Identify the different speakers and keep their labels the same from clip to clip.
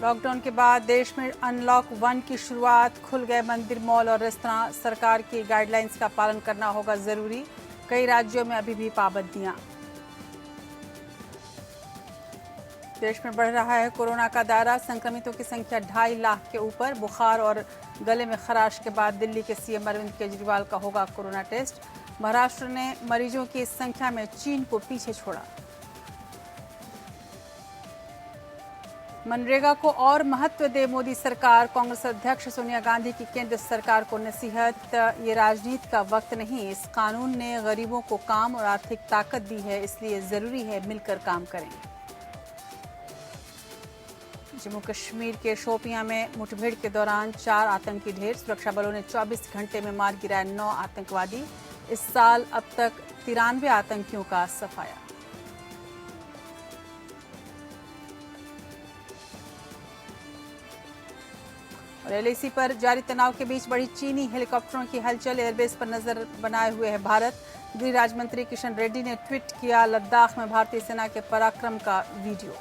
Speaker 1: Lockdown के बाद देश में अनलॉक 1 की शुरुआत। खुल गए मंदिर, मॉल और रेस्तरां। सरकार की गाइडलाइंस का पालन करना होगा जरूरी। कई राज्यों में अभी भी पाबंदियां। देश में बढ़ रहा है कोरोना का दायरा। संक्रमितों की संख्या 2.5 लाख के ऊपर। बुखार और गले में खराश के बाद दिल्ली के सीएम अरविंद केजरीवाल का होगा कोरोना टेस्ट। महाराष्ट्र ने मरीजों की संख्या में चीन को पीछे छोड़ा। मनरेगा को और महत्व दे मोदी सरकार। कांग्रेस अध्यक्ष सोनिया गांधी की केंद्र सरकार को नसीहत। ये राजनीति का वक्त नहीं, इस कानून ने गरीबों को काम और आर्थिक ताकत दी है, इसलिए जरूरी है मिलकर काम करें। जम्मू कश्मीर के शोपियां में मुठभेड़ के दौरान 4 आतंकी ढेर। सुरक्षा बलों ने 24 घंटे में मार गिराए 9 आतंकवादी। इस साल अब तक 93 आतंकियों का सफाया। और एलएसी पर जारी तनाव के बीच बढ़ी चीनी हेलीकॉप्टरों की हलचल। एयरबेस पर नजर बनाए हुए है भारत। गृह राज्य मंत्री किशन रेड्डी ने ट्वीट किया लद्दाख में भारतीय सेना के पराक्रम का वीडियो।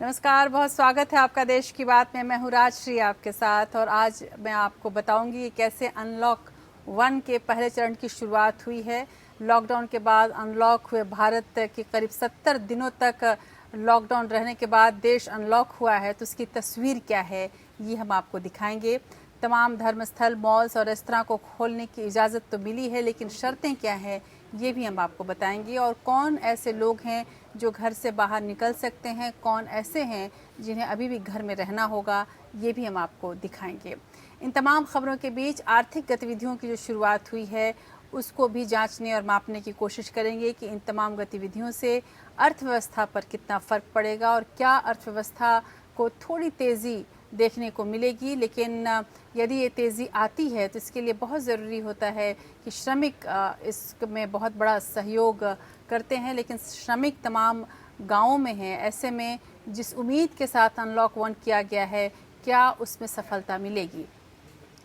Speaker 1: नमस्कार, बहुत स्वागत है आपका देश की बात में। मैं हूँ राजश्री आपके साथ और आज मैं आपको बताऊंगी कैसे अनलॉक 1 के पहले चरण की शुरुआत हुई है। लॉकडाउन के बाद अनलॉक हुए भारत के करीब 70 दिनों तक लॉकडाउन रहने के बाद देश अनलॉक हुआ है, तो उसकी तस्वीर क्या है ये हम आपको दिखाएंगे। तमाम धर्मस्थल, मॉल्स और रेस्तरां को खोलने की इजाज़त तो मिली है, लेकिन शर्तें क्या हैं ये भी हम आपको बताएंगे। और कौन ऐसे लोग हैं जो घर से बाहर निकल सकते हैं, कौन ऐसे हैं जिन्हें अभी भी घर में रहना होगा, ये भी हम आपको दिखाएंगे। इन तमाम खबरों के बीच आर्थिक गतिविधियों की जो शुरुआत हुई है उसको भी जांचने और मापने की कोशिश करेंगे कि इन तमाम गतिविधियों से अर्थव्यवस्था पर कितना फ़र्क पड़ेगा और क्या अर्थव्यवस्था को थोड़ी तेज़ी देखने को मिलेगी। लेकिन यदि ये तेज़ी आती है तो इसके लिए बहुत ज़रूरी होता है कि श्रमिक इसमें बहुत बड़ा सहयोग करते हैं, लेकिन श्रमिक तमाम गांवों में हैं। ऐसे में जिस उम्मीद के साथ अनलॉक 1 किया गया है, क्या उसमें सफलता मिलेगी?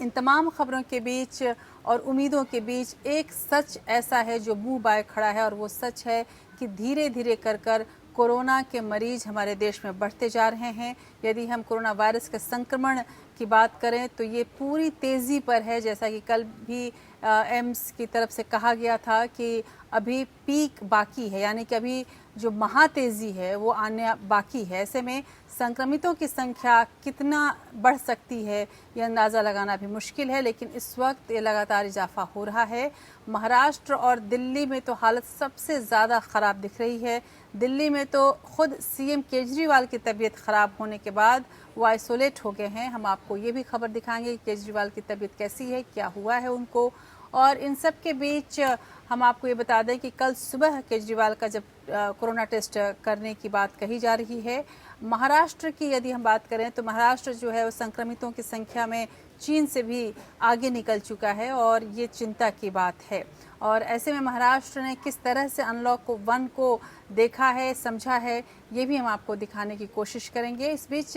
Speaker 1: इन तमाम खबरों के बीच और उम्मीदों के बीच एक सच ऐसा है जो मुंह बाए खड़ा है, और वो सच है कि धीरे धीरे कर कोरोना के मरीज हमारे देश में बढ़ते जा रहे हैं। यदि हम कोरोना वायरस के संक्रमण की बात करें तो ये पूरी तेज़ी पर है। जैसा कि कल भी एम्स की तरफ से कहा गया था कि अभी पीक बाकी है, यानी कि अभी जो महातेज़ी है वो आने बाकी है। ऐसे में संक्रमितों की संख्या कितना बढ़ सकती है यह अंदाज़ा लगाना भी मुश्किल है, लेकिन इस वक्त ये लगातार इजाफा हो रहा है। महाराष्ट्र और दिल्ली में तो हालत सबसे ज़्यादा ख़राब दिख रही है। दिल्ली में तो खुद सीएम केजरीवाल की तबीयत ख़राब होने के बाद वो आइसोलेट हो गए हैं। हम आपको ये भी खबर दिखाएंगे कि केजरीवाल की तबीयत कैसी है, क्या हुआ है उनको। और इन सब के बीच हम आपको ये बता दें कि कल सुबह केजरीवाल का जब कोरोना टेस्ट करने की बात कही जा रही है। महाराष्ट्र की यदि हम बात करें तो महाराष्ट्र जो है वो संक्रमितों की संख्या में चीन से भी आगे निकल चुका है और ये चिंता की बात है। और ऐसे में महाराष्ट्र ने किस तरह से अनलॉक 1 को देखा है, समझा है, ये भी हम आपको दिखाने की कोशिश करेंगे। इस बीच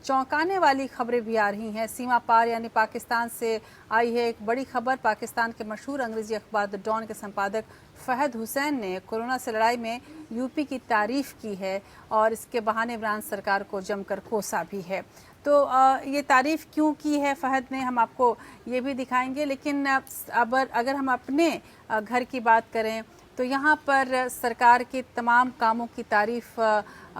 Speaker 1: चौंकाने वाली खबरें भी आ रही हैं। सीमा पार यानी पाकिस्तान से आई है एक बड़ी खबर। पाकिस्तान के मशहूर अंग्रेजी अखबार द डॉन के संपादक फहद हुसैन ने कोरोना से लड़ाई में यूपी की तारीफ की है और इसके बहाने इमरान सरकार को जमकर कोसा भी है। तो ये तारीफ क्यों की है फहद ने, हम आपको ये भी दिखाएंगे। लेकिन अब अगर हम अपने घर की बात करें तो यहाँ पर सरकार के तमाम कामों की तारीफ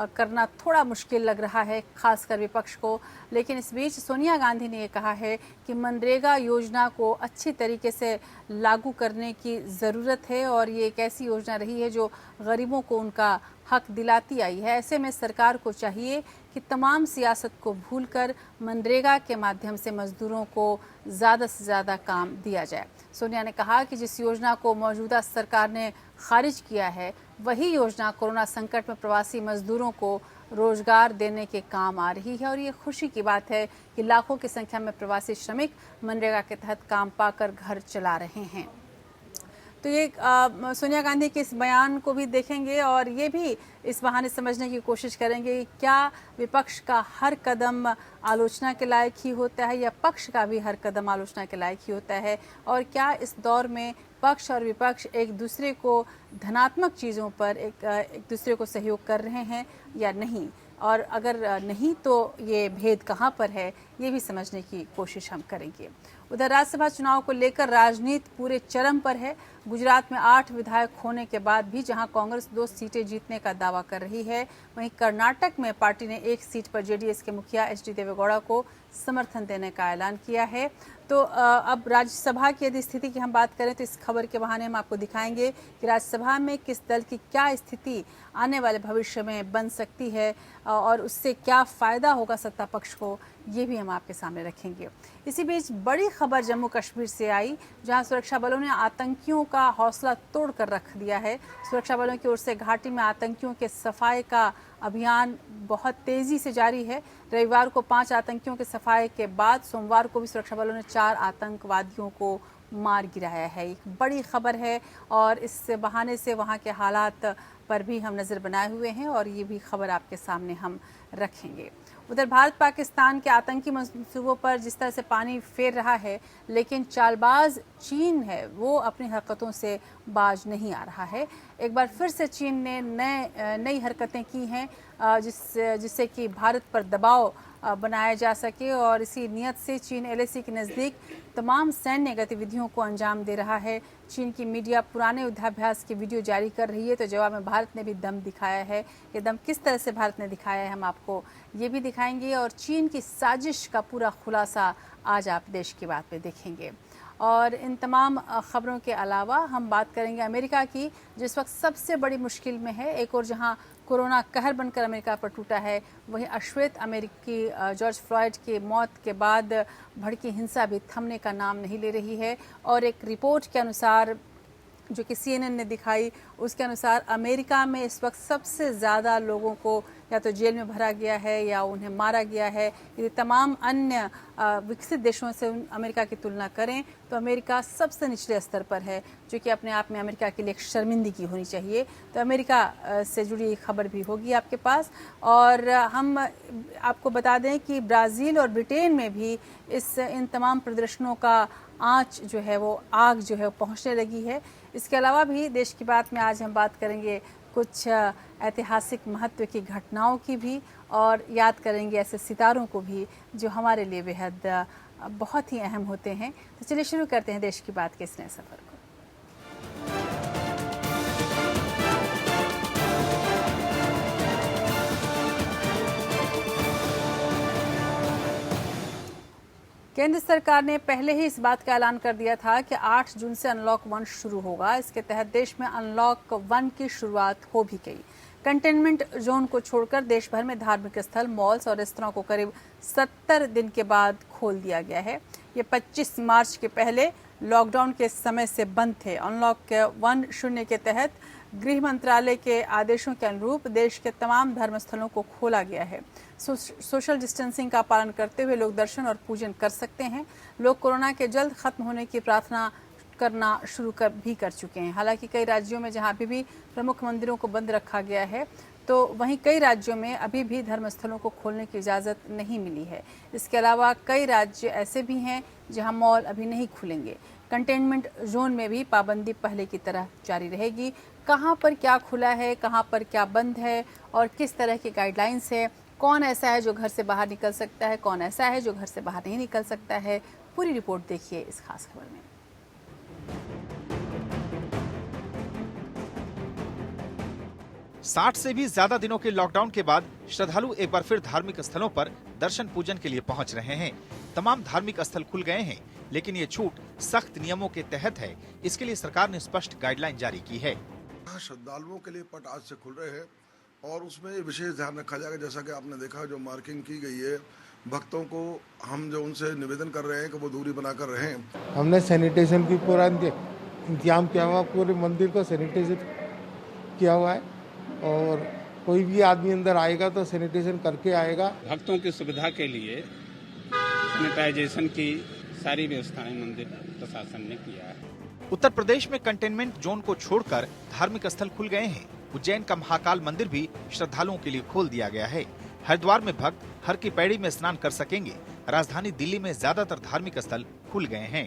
Speaker 1: करना थोड़ा मुश्किल लग रहा है, खासकर विपक्ष को। लेकिन इस बीच सोनिया गांधी ने ये कहा है कि मनरेगा योजना को अच्छी तरीके से लागू करने की ज़रूरत है और ये एक ऐसी योजना रही है जो गरीबों को उनका हक दिलाती आई है। ऐसे में सरकार को चाहिए कि तमाम सियासत को भूलकर मनरेगा के माध्यम से मजदूरों को ज़्यादा से ज़्यादा काम दिया जाए। सोनिया ने कहा कि जिस योजना को मौजूदा सरकार ने खारिज किया है वही योजना कोरोना संकट में प्रवासी मजदूरों को रोजगार देने के काम आ रही है। और ये खुशी की बात है कि लाखों की संख्या में प्रवासी श्रमिक मनरेगा के तहत काम पाकर घर चला रहे हैं। तो ये सोनिया गांधी के इस बयान को भी देखेंगे और ये भी इस बहाने समझने की कोशिश करेंगे कि क्या विपक्ष का हर कदम आलोचना के लायक ही होता है या पक्ष का भी हर कदम आलोचना के लायक ही होता है, और क्या इस दौर में पक्ष और विपक्ष एक दूसरे को धनात्मक चीज़ों पर एक दूसरे को सहयोग कर रहे हैं या नहीं, और अगर नहीं तो ये भेद कहाँ पर है, ये भी समझने की कोशिश हम करेंगे। उधर राज्यसभा चुनाव को लेकर राजनीति पूरे चरम पर है। गुजरात में 8 विधायक होने के बाद भी जहां कांग्रेस 2 सीटें जीतने का दावा कर रही है, वहीं कर्नाटक में पार्टी ने 1 सीट पर जेडीएस के मुखिया एच डी देवेगौड़ा को समर्थन देने का ऐलान किया है। तो अब राज्यसभा की यदि स्थिति की हम बात करें तो इस खबर के बहाने हम आपको दिखाएंगे कि राज्यसभा में किस दल की क्या स्थिति आने वाले भविष्य में बन सकती है और उससे क्या फ़ायदा होगा सत्ता पक्ष को, ये भी हम आपके सामने रखेंगे। इसी बीच बड़ी खबर जम्मू कश्मीर से आई, जहां सुरक्षा बलों ने आतंकियों का हौसला तोड़ कर रख दिया है। सुरक्षा बलों की ओर से घाटी में आतंकियों के सफाई का अभियान बहुत तेजी से जारी है। रविवार को 5 आतंकियों के सफाई के बाद सोमवार को भी सुरक्षा बलों ने 4 आतंकवादियों को मार गिराया है। एक बड़ी खबर है और इस बहाने से वहां के हालात पर भी हम नज़र बनाए हुए हैं और ये भी खबर आपके सामने हम रखेंगे। उधर भारत पाकिस्तान के आतंकी मंसूबों पर जिस तरह से पानी फेर रहा है, लेकिन चालबाज चीन है वो अपनी हरकतों से बाज नहीं आ रहा है। एक बार फिर से चीन ने नई हरकतें की हैं जिससे कि भारत पर दबाव बनाया जा सके, और इसी नियत से चीन एलएसी के नज़दीक तमाम सैन्य गतिविधियों को अंजाम दे रहा है। चीन की मीडिया पुराने युद्धाभ्यास की वीडियो जारी कर रही है, तो जवाब में भारत ने भी दम दिखाया है। ये दम किस तरह से भारत ने दिखाया है हम आपको ये भी दिखाएंगे, और चीन की साजिश का पूरा खुलासा आज आप देश की बात में देखेंगे। और इन तमाम खबरों के अलावा हम बात करेंगे अमेरिका की, जिस वक्त सबसे बड़ी मुश्किल में है। एक और जहां कोरोना कहर बनकर अमेरिका पर टूटा है, वहीं अश्वेत अमेरिकी जॉर्ज फ्लॉयड की मौत के बाद भड़की हिंसा भी थमने का नाम नहीं ले रही है। और एक रिपोर्ट के अनुसार जो कि CNN ने दिखाई, उसके अनुसार अमेरिका में इस वक्त सबसे ज़्यादा लोगों को या तो जेल में भरा गया है या उन्हें मारा गया है। यदि तमाम अन्य विकसित देशों से अमेरिका की तुलना करें तो अमेरिका सबसे निचले स्तर पर है, जो कि अपने आप में अमेरिका के लिए एक शर्मिंदगी होनी चाहिए। तो अमेरिका से जुड़ी खबर भी होगी आपके पास। और हम आपको बता दें कि ब्राज़ील और ब्रिटेन में भी इन तमाम प्रदर्शनों का आँच जो है वो आग जो है पहुँचने लगी है। इसके अलावा भी देश की बात में आज हम बात करेंगे कुछ ऐतिहासिक महत्व की घटनाओं की भी, और याद करेंगे ऐसे सितारों को भी जो हमारे लिए बेहद बहुत ही अहम होते हैं। तो चलिए शुरू करते हैं देश की बात के इस नए सफ़र को। केंद्र सरकार ने पहले ही इस बात का ऐलान कर दिया था कि 8 जून से अनलॉक 1 शुरू होगा। इसके तहत देश में अनलॉक 1 की शुरुआत हो भी गई। कंटेनमेंट जोन को छोड़कर देश भर में धार्मिक स्थल, मॉल्स और रेस्तरां को करीब 70 दिन के बाद खोल दिया गया है। ये 25 मार्च के पहले लॉकडाउन के समय से बंद थे। अनलॉक 1.0 के तहत गृह मंत्रालय के आदेशों के अनुरूप देश के तमाम धर्मस्थलों को खोला गया है। सोशल डिस्टेंसिंग का पालन करते हुए लोग दर्शन और पूजन कर सकते हैं। लोग कोरोना के जल्द खत्म होने की प्रार्थना करना शुरू कर चुके हैं। हालांकि कई राज्यों में जहां अभी भी प्रमुख मंदिरों को बंद रखा गया है, तो वहीं कई राज्यों में अभी भी धर्मस्थलों को खोलने की इजाज़त नहीं मिली है। इसके अलावा कई राज्य ऐसे भी हैं जहां मॉल अभी नहीं खुलेंगे। कंटेनमेंट जोन में भी पाबंदी पहले की तरह जारी रहेगी। कहां पर क्या खुला है, कहां पर क्या बंद है और किस तरह की गाइडलाइंस है, कौन ऐसा है जो घर से बाहर निकल सकता है, कौन ऐसा है जो घर से बाहर नहीं निकल सकता है, पूरी रिपोर्ट देखिए इस खास खबर में।
Speaker 2: साठ से भी ज्यादा दिनों के लॉकडाउन के बाद श्रद्धालु एक बार फिर धार्मिक स्थलों पर दर्शन पूजन के लिए पहुंच रहे हैं। तमाम धार्मिक स्थल खुल गए हैं, लेकिन ये छूट सख्त नियमों के तहत है। इसके लिए सरकार ने स्पष्ट गाइडलाइन जारी की है।
Speaker 3: श्रद्धालुओं के लिए पट आज से खुल रहे हैं और उसमें विशेष ध्यान रखा जाएगा। जैसा कि आपने देखा, जो मार्किंग की गई है, भक्तों को हम जो उनसे निवेदन कर रहे हैं कि वो दूरी बनाकर रहें।
Speaker 4: हमने सैनिटेशन की पूरा इंतजाम किया हुआ, पूरे मंदिर को सैनिटाइज किया हुआ है और कोई भी आदमी अंदर आएगा तो सैनिटाइजेशन करके आएगा।
Speaker 5: भक्तों की सुविधा के लिए सैनिटाइजेशन की सारी व्यवस्थाएं मंदिर प्रशासन ने किया है।
Speaker 2: उत्तर प्रदेश में कंटेनमेंट जोन को छोड़कर धार्मिक स्थल खुल गए हैं। उज्जैन का महाकाल मंदिर भी श्रद्धालुओं के लिए खोल दिया गया है। हरिद्वार में भक्त हर की पैड़ी में स्नान कर सकेंगे। राजधानी दिल्ली में ज्यादातर धार्मिक स्थल खुल गए हैं।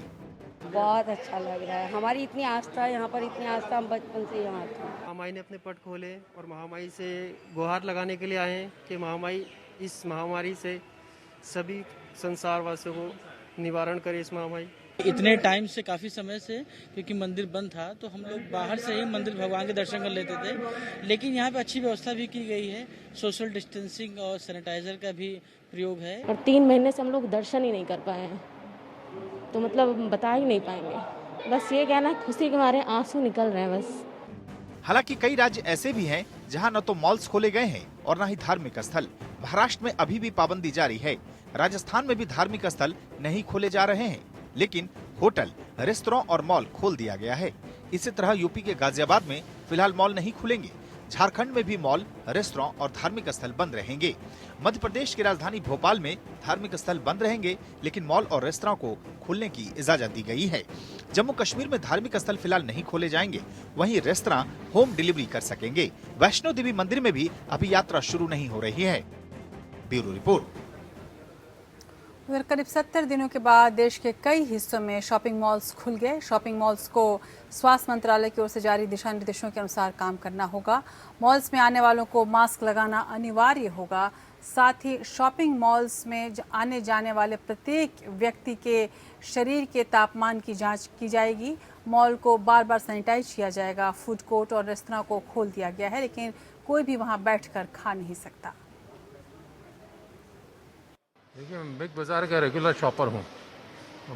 Speaker 6: बहुत अच्छा लग रहा है। हमारी इतनी आस्था है यहाँ पर, इतनी आस्था हम बचपन से यहाँ थे।
Speaker 7: महामाई ने अपने पट खोले और महामाई से गुहार लगाने के लिए आए हैं कि महामाई इस महामारी से सभी संसार वासियों को निवारण करे। इस महामाई
Speaker 8: इतने टाइम से, काफ़ी समय से, क्योंकि मंदिर बंद था तो हम लोग बाहर से ही मंदिर भगवान के दर्शन कर लेते थे, लेकिन यहाँ पे अच्छी व्यवस्था भी की गई है। सोशल डिस्टेंसिंग और सैनिटाइजर का भी प्रयोग है।
Speaker 9: और 3 महीने से हम लोग दर्शन ही नहीं कर पाए हैं, तो मतलब बता ही नहीं पाएंगे। बस ये कहना, खुशी के मारे आंसू निकल रहे हैं बस।
Speaker 2: हालांकि कई राज्य ऐसे भी हैं जहां न तो मॉल्स खोले गए हैं और न ही धार्मिक स्थल। महाराष्ट्र में अभी भी पाबंदी जारी है। राजस्थान में भी धार्मिक स्थल नहीं खोले जा रहे हैं, लेकिन होटल, रेस्तरां और मॉल खोल दिया गया है। इसी तरह यूपी के गाजियाबाद में फिलहाल मॉल नहीं खुलेंगे। झारखंड में भी मॉल, रेस्तरां और धार्मिक स्थल बंद रहेंगे। मध्य प्रदेश की राजधानी भोपाल में धार्मिक स्थल बंद रहेंगे, लेकिन मॉल और रेस्तरां को खोलने की इजाजत दी गई है। जम्मू कश्मीर में धार्मिक स्थल फिलहाल नहीं खोले जाएंगे, वहीं रेस्तरां होम डिलीवरी कर सकेंगे। वैष्णो देवी मंदिर में भी अभी यात्रा शुरू नहीं हो रही है। Bureau report.
Speaker 1: उधर करीब 70 दिनों के बाद देश के कई हिस्सों में शॉपिंग मॉल्स खुल गए। शॉपिंग मॉल्स को स्वास्थ्य मंत्रालय की ओर से जारी दिशा निर्देशों के अनुसार काम करना होगा। मॉल्स में आने वालों को मास्क लगाना अनिवार्य होगा। साथ ही शॉपिंग मॉल्स में आने जाने वाले प्रत्येक व्यक्ति के शरीर के तापमान की जांच की जाएगी। मॉल को बार बार सैनिटाइज किया जाएगा। फूड कोर्ट और रेस्तरां को खोल दिया गया है, लेकिन कोई भी वहां बैठकर खा नहीं सकता।
Speaker 10: देखिए, मैं बिग बाज़ार का रेगुलर शॉपर हूँ।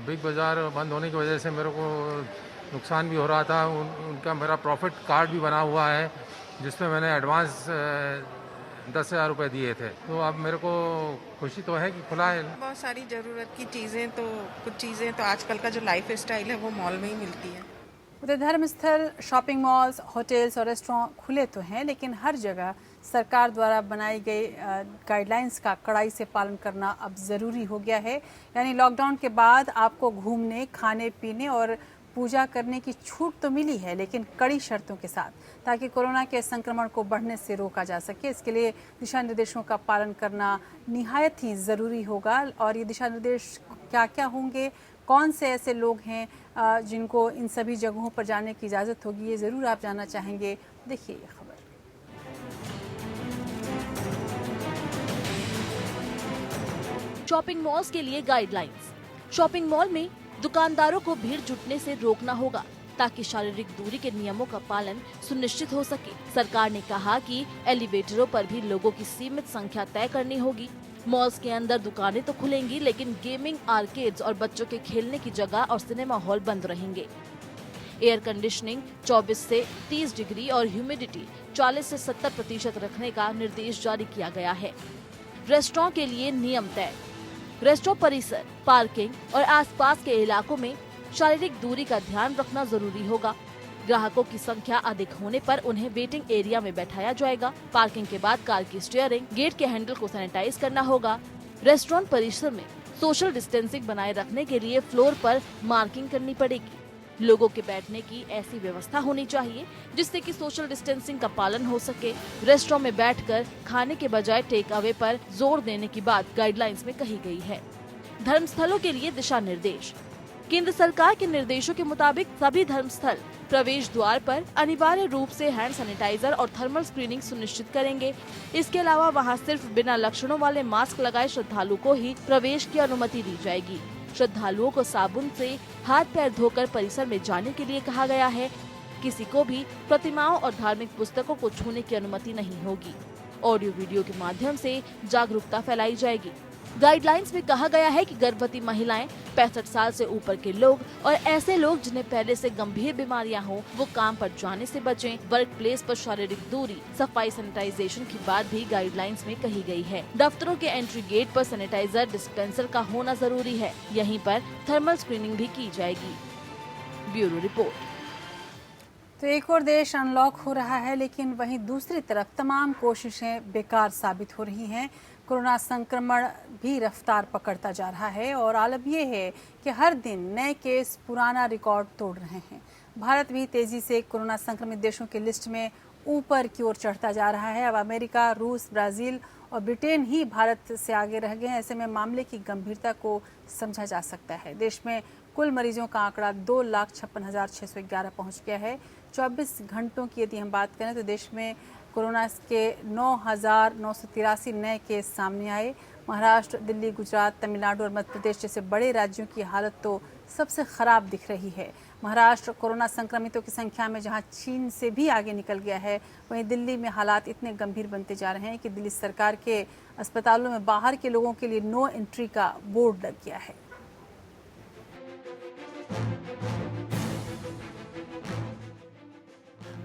Speaker 10: बिग बाज़ार बंद होने की वजह से मेरे को नुकसान भी हो रहा था। उनका मेरा प्रॉफिट कार्ड भी बना हुआ है, जिसमें मैंने एडवांस 10,000 रुपये दिए थे। तो अब मेरे को खुशी तो है कि खुला है।
Speaker 11: बहुत सारी ज़रूरत की चीज़ें, तो कुछ चीज़ें तो आजकल का जो लाइफ स्टाइल है वो मॉल में ही मिलती है।
Speaker 1: उधर धर्मस्थल, शॉपिंग मॉल्स, होटल्स और रेस्टोरेंट खुले तो हैं, लेकिन हर जगह सरकार द्वारा बनाई गई गाइडलाइंस का कड़ाई से पालन करना अब ज़रूरी हो गया है। यानी लॉकडाउन के बाद आपको घूमने, खाने पीने और पूजा करने की छूट तो मिली है, लेकिन कड़ी शर्तों के साथ, ताकि कोरोना के संक्रमण को बढ़ने से रोका जा सके। इसके लिए दिशा निर्देशों का पालन करना निहायत ही ज़रूरी होगा। और ये दिशा निर्देश क्या क्या होंगे, कौन से ऐसे लोग हैं जिनको इन सभी जगहों पर जाने की इजाज़त होगी, ये ज़रूर आप जानना चाहेंगे। देखिए ये खबर।
Speaker 12: शॉपिंग मॉल्स के लिए गाइडलाइंस। शॉपिंग मॉल में दुकानदारों को भीड़ जुटने से रोकना होगा, ताकि शारीरिक दूरी के नियमों का पालन सुनिश्चित हो सके। सरकार ने कहा कि एलिवेटरों पर भी लोगों की सीमित संख्या तय करनी होगी। मॉल्स के अंदर दुकानें तो खुलेंगी, लेकिन गेमिंग, आर्केड्स और बच्चों के खेलने की जगह और सिनेमा हॉल बंद रहेंगे। एयर कंडीशनिंग 24 से 30 डिग्री और ह्यूमिडिटी 40 से 70% रखने का निर्देश जारी किया गया है। रेस्टोरेंट के लिए नियम तय। रेस्टोरेंट परिसर, पार्किंग और आसपास के इलाकों में शारीरिक दूरी का ध्यान रखना जरूरी होगा। ग्राहकों की संख्या अधिक होने पर उन्हें वेटिंग एरिया में बैठाया जाएगा। पार्किंग के बाद कार की स्टीयरिंग, गेट के हैंडल को सैनिटाइज करना होगा। रेस्टोरेंट परिसर में सोशल डिस्टेंसिंग बनाए रखने के लिए फ्लोर पर मार्किंग करनी पड़ेगी। लोगों के बैठने की ऐसी व्यवस्था होनी चाहिए जिससे कि सोशल डिस्टेंसिंग का पालन हो सके। रेस्टोरेंट में बैठकर खाने के बजाय टेक अवे पर जोर देने की बात गाइडलाइंस में कही गई है। धर्मस्थलों के लिए दिशा निर्देश। केंद्र सरकार के निर्देशों के मुताबिक सभी धर्मस्थल प्रवेश द्वार पर अनिवार्य रूप से हैंड सैनिटाइजर और थर्मल स्क्रीनिंग सुनिश्चित करेंगे। इसके अलावा वहां सिर्फ बिना लक्षणों वाले मास्क लगाए श्रद्धालु को ही प्रवेश की अनुमति दी जाएगी। श्रद्धालुओं को साबुन से हाथ पैर धोकर परिसर में जाने के लिए कहा गया है। किसी को भी प्रतिमाओं और धार्मिक पुस्तकों को छूने की अनुमति नहीं होगी। ऑडियो वीडियो के माध्यम से जागरूकता फैलाई जाएगी। गाइडलाइंस में कहा गया है कि गर्भवती महिलाएं, 65 साल से ऊपर के लोग और ऐसे लोग जिन्हें पहले से गंभीर बीमारियां हो, वो काम पर जाने से बचें। वर्क प्लेस पर शारीरिक दूरी, सफाई, सैनिटाइजेशन की बात भी गाइडलाइंस में कही गई है। दफ्तरों के एंट्री गेट पर सैनिटाइजर डिस्पेंसर का होना जरूरी है। यहीं पर थर्मल स्क्रीनिंग भी की जाएगी। Bureau report.
Speaker 1: तो एक और देश अनलॉक हो रहा है, लेकिन वहीं दूसरी तरफ तमाम कोशिशें बेकार साबित हो रही हैं। कोरोना संक्रमण भी रफ्तार पकड़ता जा रहा है और आलम यह है कि हर दिन नए केस पुराना रिकॉर्ड तोड़ रहे हैं। भारत भी तेजी से कोरोना संक्रमित देशों की लिस्ट में ऊपर की ओर चढ़ता जा रहा है। अब अमेरिका, रूस, ब्राजील और ब्रिटेन ही भारत से आगे रह गए हैं। ऐसे में मामले की गंभीरता को समझा जा सकता है। देश में कुल मरीजों का आंकड़ा 2,56,611 पहुंच गया है। 24 घंटों की यदि हम बात करें तो देश में कोरोना के 9,983 नए केस सामने आए। महाराष्ट्र, दिल्ली, गुजरात, तमिलनाडु और मध्य प्रदेश जैसे बड़े राज्यों की हालत तो सबसे खराब दिख रही है। महाराष्ट्र कोरोना संक्रमितों की संख्या में जहां चीन से भी आगे निकल गया है, वहीं दिल्ली में हालात इतने गंभीर बनते जा रहे हैं कि दिल्ली सरकार के अस्पतालों में बाहर के लोगों के लिए नो एंट्री का बोर्ड लग गया है।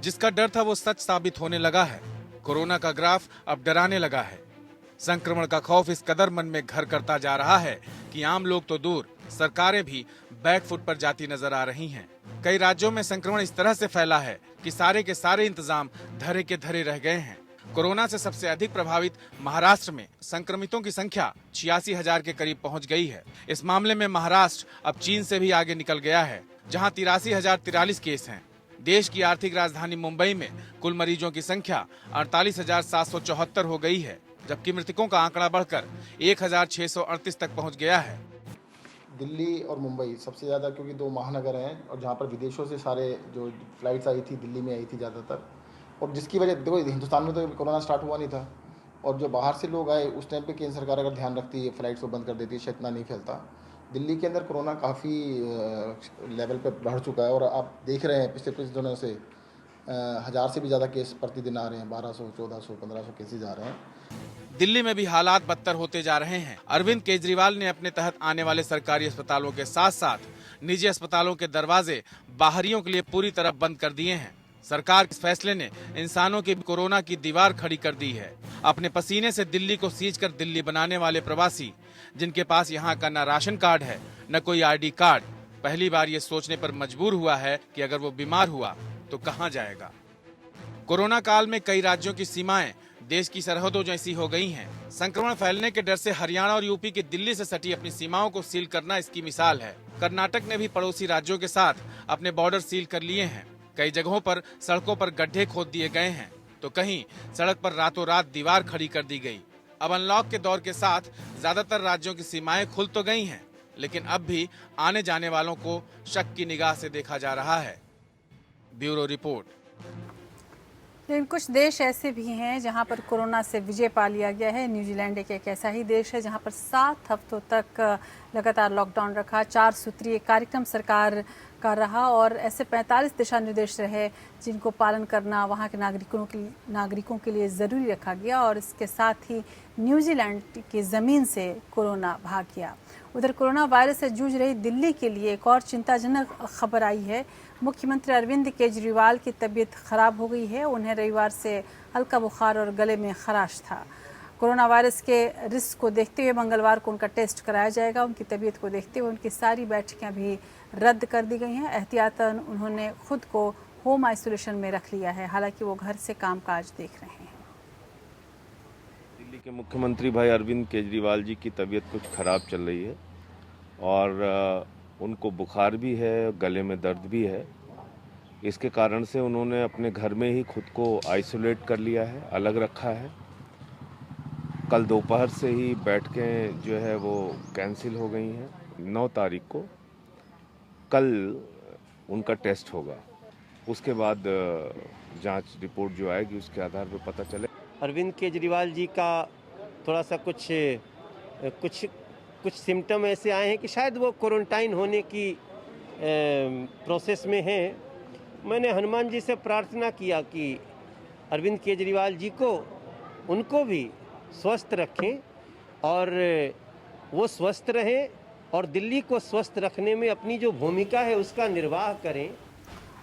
Speaker 5: जिसका डर था वो सच साबित होने लगा है। कोरोना का ग्राफ अब डराने लगा है। संक्रमण का खौफ इस कदर मन में घर करता जा रहा है कि आम लोग तो दूर, सरकारें भी बैकफुट पर जाती नजर आ रही हैं। कई राज्यों में संक्रमण इस तरह से फैला है कि सारे के सारे इंतजाम धरे के धरे रह गए हैं। कोरोना से सबसे अधिक प्रभावित महाराष्ट्र में संक्रमितों की संख्या 86,000 के करीब पहुंच गई है। इस मामले में महाराष्ट्र अब चीन से भी आगे निकल गया है, जहां 83,043 केस हैं। देश की आर्थिक राजधानी मुंबई में कुल मरीजों की संख्या 48,774 हो गई है, जबकि मृतकों का आंकड़ा बढ़कर 1,638 तक पहुंच गया है।
Speaker 13: दिल्ली और मुंबई सबसे ज़्यादा, क्योंकि दो महानगर हैं और जहाँ पर विदेशों से सारे जो फ्लाइट्स आई थी दिल्ली में आई थी ज़्यादातर, और जिसकी वजह देखो हिंदुस्तान में तो कोरोना स्टार्ट हुआ नहीं था, और जो बाहर से लोग आए उस टाइम पे केंद्र सरकार अगर ध्यान रखती है, फ्लाइट्स को बंद कर देती है, शायद इतना नहीं फैलता। दिल्ली के अंदर कोरोना काफ़ी लेवल पे बढ़ चुका है और आप देख रहे हैं पिछले कुछ दिनों से 1000 से भी ज़्यादा केस प्रतिदिन आ रहे हैं। 1200, 1400, 1500 केसेज आ रहे हैं।
Speaker 5: दिल्ली में भी हालात बदतर होते जा रहे हैं। अरविंद केजरीवाल ने अपने तहत आने वाले सरकारी अस्पतालों के साथ साथ निजी अस्पतालों के दरवाजे बाहरियों के लिए पूरी तरह बंद कर दिए हैं। सरकार के इस फैसले ने इंसानों की कोरोना की दीवार खड़ी कर दी है। अपने पसीने से दिल्ली को सींच कर दिल्ली बनाने वाले प्रवासी, जिनके पास यहाँ का न राशन कार्ड है न कोई ID कार्ड, पहली बार ये सोचने पर मजबूर हुआ है कि अगर वो बीमार हुआ तो कहाँ जाएगा। कोरोना काल में कई राज्यों की सीमाएं देश की सरहदों जैसी हो गई हैं। संक्रमण फैलने के डर से हरियाणा और यूपी की दिल्ली से सटी अपनी सीमाओं को सील करना इसकी मिसाल है। कर्नाटक ने भी पड़ोसी राज्यों के साथ अपने बॉर्डर सील कर लिए हैं। कई जगहों पर सड़कों पर गड्ढे खोद दिए गए हैं, तो कहीं सड़क पर रातों रात दीवार खड़ी कर दी गई। अब अनलॉक के दौर के साथ ज्यादातर राज्यों की सीमाएं खुल तो गई हैं, लेकिन अब भी आने जाने वालों को शक की निगाह से देखा जा रहा है। Bureau report.
Speaker 1: लेकिन कुछ देश ऐसे भी हैं जहां पर कोरोना से विजय पा लिया गया है। न्यूजीलैंड एक ऐसा ही देश है जहां पर 7 हफ्तों तक लगातार लॉकडाउन रखा। 4 सूत्रीय कार्यक्रम सरकार का रहा और ऐसे 45 दिशा निर्देश रहे जिनको पालन करना वहां के नागरिकों के लिए ज़रूरी रखा गया और इसके साथ ही न्यूजीलैंड की ज़मीन से कोरोना भाग गया। उधर कोरोना वायरस से जूझ रही दिल्ली के लिए एक और चिंताजनक खबर आई है। मुख्यमंत्री अरविंद केजरीवाल की तबीयत खराब हो गई है। उन्हें रविवार से हल्का बुखार और गले में खराश था। कोरोना वायरस के रिस्क को देखते हुए मंगलवार को उनका टेस्ट कराया जाएगा। उनकी तबीयत को देखते हुए उनकी सारी बैठकें भी रद्द कर दी गई हैं। एहतियातन उन्होंने खुद को होम आइसोलेशन में रख लिया है। हालांकि वो घर से कामकाज देख रहे हैं।
Speaker 14: दिल्ली के मुख्यमंत्री भाई अरविंद केजरीवाल जी की तबीयत कुछ खराब चल रही है और उनको बुखार भी है, गले में दर्द भी है। इसके कारण से उन्होंने अपने घर में ही खुद को आइसोलेट कर लिया है, अलग रखा है। कल दोपहर से ही बैठकें जो है वो कैंसिल हो गई हैं। 9 तारीख को कल उनका टेस्ट होगा, उसके बाद जांच रिपोर्ट जो आएगी उसके आधार पर पता चले।
Speaker 15: अरविंद केजरीवाल जी का थोड़ा सा कुछ सिम्टम ऐसे आए हैं कि शायद वो क्वारंटाइन होने की प्रोसेस में हैं। मैंने हनुमान जी से प्रार्थना किया कि अरविंद केजरीवाल जी को उनको भी स्वस्थ रखें और वो स्वस्थ रहें और दिल्ली को स्वस्थ रखने में अपनी जो भूमिका है उसका निर्वाह करें।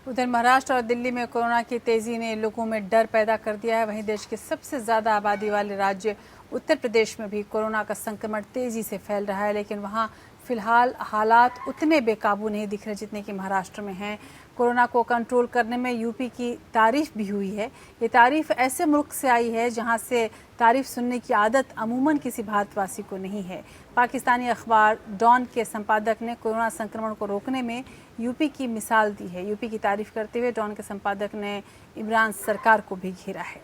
Speaker 1: उधर महाराष्ट्र और दिल्ली में कोरोना की तेजी ने लोगों में डर पैदा कर दिया है। वहीं देश के सबसे ज़्यादा आबादी वाले राज्य उत्तर प्रदेश में भी कोरोना का संक्रमण तेजी से फैल रहा है, लेकिन वहां फिलहाल हालात उतने बेकाबू नहीं दिख रहे जितने कि महाराष्ट्र में हैं। कोरोना को कंट्रोल करने में यूपी की तारीफ भी हुई है। ये तारीफ ऐसे मुल्क से आई है जहां से तारीफ सुनने की आदत अमूमन किसी भारतवासी को नहीं है। पाकिस्तानी अखबार डॉन के संपादक ने कोरोना संक्रमण को रोकने में यूपी की मिसाल दी है। यूपी की तारीफ करते हुए डॉन के संपादक ने इमरान सरकार को भी घेरा है।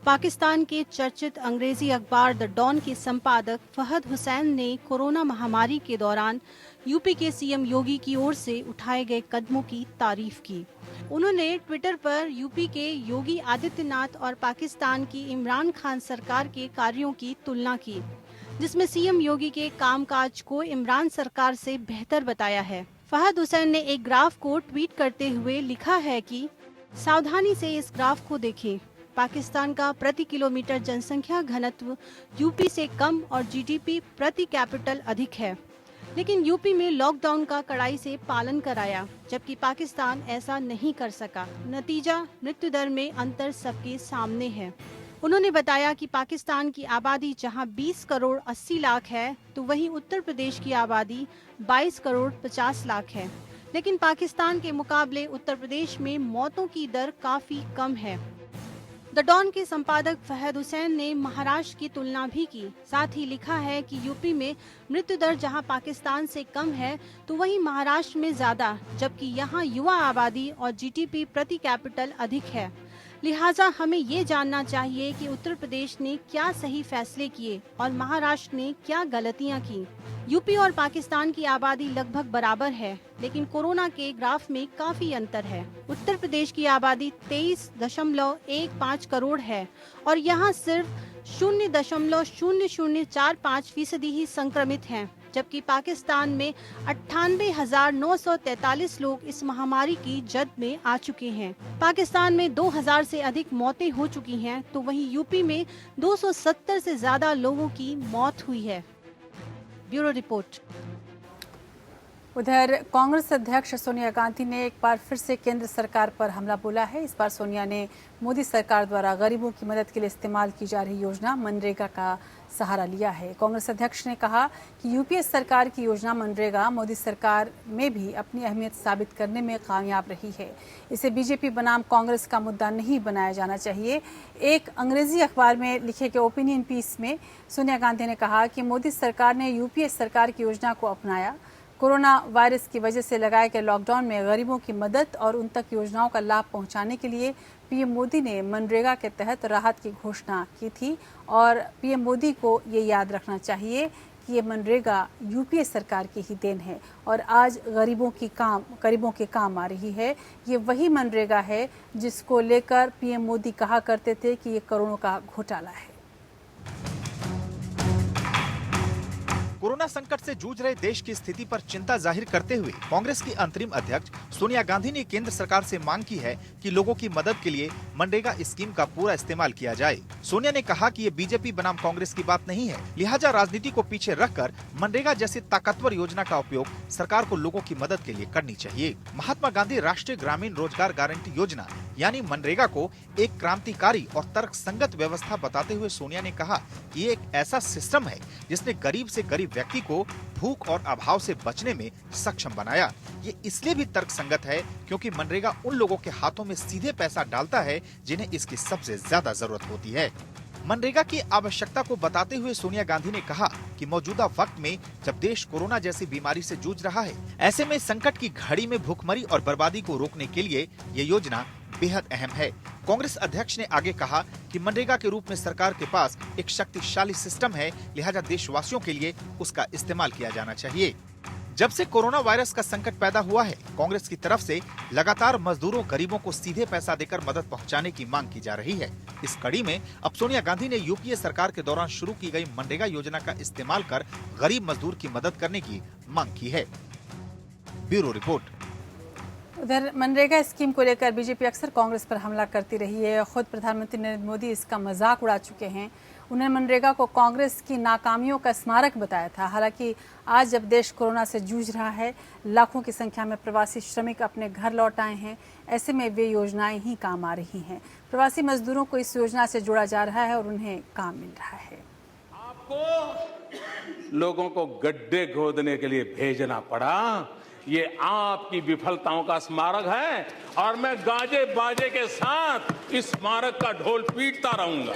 Speaker 16: पाकिस्तान के चर्चित अंग्रेजी अखबार द डॉन के संपादक फहद हुसैन ने कोरोना महामारी के दौरान यूपी के सीएम योगी की ओर से उठाए गए कदमों की तारीफ की। उन्होंने ट्विटर पर यूपी के योगी आदित्यनाथ और पाकिस्तान की इमरान खान सरकार के कार्यों की तुलना की, जिसमें सीएम योगी के कामकाज को इमरान सरकार से बेहतर बताया है। फहद हुसैन ने एक ग्राफ को ट्वीट करते हुए लिखा है कि सावधानी से इस ग्राफ को देखें। पाकिस्तान का प्रति किलोमीटर जनसंख्या घनत्व यूपी से कम और जीडीपी प्रति कैपिटल अधिक है, लेकिन यूपी में लॉकडाउन का कड़ाई से पालन कराया, जबकि पाकिस्तान ऐसा नहीं कर सका। नतीजा मृत्यु दर में अंतर सबके सामने है। उन्होंने बताया कि पाकिस्तान की आबादी जहां 20 करोड़ 80 लाख है, तो वहीं उत्तर प्रदेश की आबादी 22 करोड़ 50 लाख है, लेकिन पाकिस्तान के मुकाबले उत्तर प्रदेश में मौतों की दर काफी कम है। द डॉन के संपादक फहद हुसैन ने महाराष्ट्र की तुलना भी की। साथ ही लिखा है कि यूपी में मृत्यु दर जहां पाकिस्तान से कम है, तो वहीं महाराष्ट्र में ज्यादा, जबकि यहां युवा आबादी और जीडीपी प्रति कैपिटल अधिक है। लिहाजा हमें ये जानना चाहिए कि उत्तर प्रदेश ने क्या सही फैसले किए और महाराष्ट्र ने क्या गलतियां की। यूपी और पाकिस्तान की आबादी लगभग बराबर है, लेकिन कोरोना के ग्राफ में काफी अंतर है। उत्तर प्रदेश की आबादी 23.15 करोड़ है और यहाँ सिर्फ 0.0045% ही संक्रमित हैं, जबकि पाकिस्तान में 98,943 लोग इस महामारी की जद में आ चुके हैं। पाकिस्तान में 2000 से अधिक मौतें हो चुकी हैं, तो वहीं यूपी में 270 से ज्यादा लोगों की मौत हुई है। Bureau report.
Speaker 1: उधर कांग्रेस अध्यक्ष सोनिया गांधी ने एक बार फिर से केंद्र सरकार पर हमला बोला है। इस बार सोनिया ने मोदी सरकार द्वारा गरीबों की मदद के लिए इस्तेमाल की जा रही योजना मनरेगा का सहारा लिया है। कांग्रेस अध्यक्ष ने कहा कि यूपीए सरकार की योजना मनरेगा मोदी सरकार में भी अपनी अहमियत साबित करने में कामयाब रही है। इसे बीजेपी बनाम कांग्रेस का मुद्दा नहीं बनाया जाना चाहिए। एक अंग्रेजी अखबार में लिखे गए ओपिनियन पीस में सोनिया गांधी ने कहा कि मोदी सरकार ने यूपीए सरकार की योजना को अपनाया। कोरोना वायरस की वजह से लगाए गए लॉकडाउन में गरीबों की मदद और उन तक योजनाओं का लाभ पहुंचाने के लिए पीएम मोदी ने मनरेगा के तहत राहत की घोषणा की थी और पीएम मोदी को ये याद रखना चाहिए कि ये मनरेगा यूपीए सरकार की ही देन है और आज गरीबों के काम आ रही है। ये वही मनरेगा है जिसको लेकर पीएम मोदी कहा करते थे कि ये करोड़ों का घोटाला है।
Speaker 2: कोरोना संकट से जूझ रहे देश की स्थिति पर चिंता जाहिर करते हुए कांग्रेस की अंतरिम अध्यक्ष सोनिया गांधी ने केंद्र सरकार से मांग की है कि लोगों की मदद के लिए मनरेगा स्कीम का पूरा इस्तेमाल किया जाए। सोनिया ने कहा कि ये बीजेपी बनाम कांग्रेस की बात नहीं है, लिहाजा राजनीति को पीछे रखकर मनरेगा जैसी ताकतवर योजना का उपयोग सरकार को लोगों की मदद के लिए करनी चाहिए। महात्मा गांधी राष्ट्रीय ग्रामीण रोजगार गारंटी योजना यानी मनरेगा को एक क्रांतिकारी और तर्कसंगत व्यवस्था बताते हुए सोनिया ने कहा कि ये एक ऐसा सिस्टम है जिसने गरीब से गरीब व्यक्ति को भूख और अभाव से बचने में सक्षम बनाया। ये इसलिए भी तर्कसंगत है क्योंकि मनरेगा उन लोगों के हाथों में सीधे पैसा डालता है जिन्हें इसकी सबसे ज्यादा जरूरत होती है। मनरेगा की आवश्यकता को बताते हुए सोनिया गांधी ने कहा कि मौजूदा वक्त में जब देश कोरोना जैसी बीमारी से जूझ रहा है, ऐसे में संकट की घड़ी में भूखमरी और बर्बादी को रोकने के लिए ये योजना बेहद अहम है। कांग्रेस अध्यक्ष ने आगे कहा कि मनरेगा के रूप में सरकार के पास एक शक्तिशाली सिस्टम है, लिहाजा देशवासियों के लिए उसका इस्तेमाल किया जाना चाहिए। जब से कोरोना वायरस का संकट पैदा हुआ है, कांग्रेस की तरफ से लगातार मजदूरों गरीबों को सीधे पैसा देकर मदद पहुंचाने की मांग की जा रही है। इस कड़ी में अब सोनिया गांधी ने यूपीए सरकार के दौरान शुरू की गई मनरेगा योजना का इस्तेमाल कर गरीब मजदूर की मदद करने की मांग की है। Bureau report.
Speaker 1: उधर मनरेगा स्कीम को लेकर बीजेपी अक्सर कांग्रेस पर हमला करती रही है। खुद प्रधानमंत्री नरेंद्र मोदी इसका मजाक उड़ा चुके हैं उन्होंने मनरेगा को कांग्रेस की नाकामियों का स्मारक बताया था। हालांकि आज जब देश कोरोना से जूझ रहा है, लाखों की संख्या में प्रवासी श्रमिक अपने घर लौट आए हैं, ऐसे में वे योजनाएं ही काम आ रही हैं। प्रवासी मजदूरों को इस योजना से जोड़ा जा रहा है और उन्हें काम मिल रहा है।
Speaker 17: आपको लोगों को गड्ढे खोदने के लिए भेजना पड़ा, ये आपकी विफलताओं का स्मारक है और मैं गाजे बाजे के साथ इस स्मारक का ढोल पीटता रहूंगा।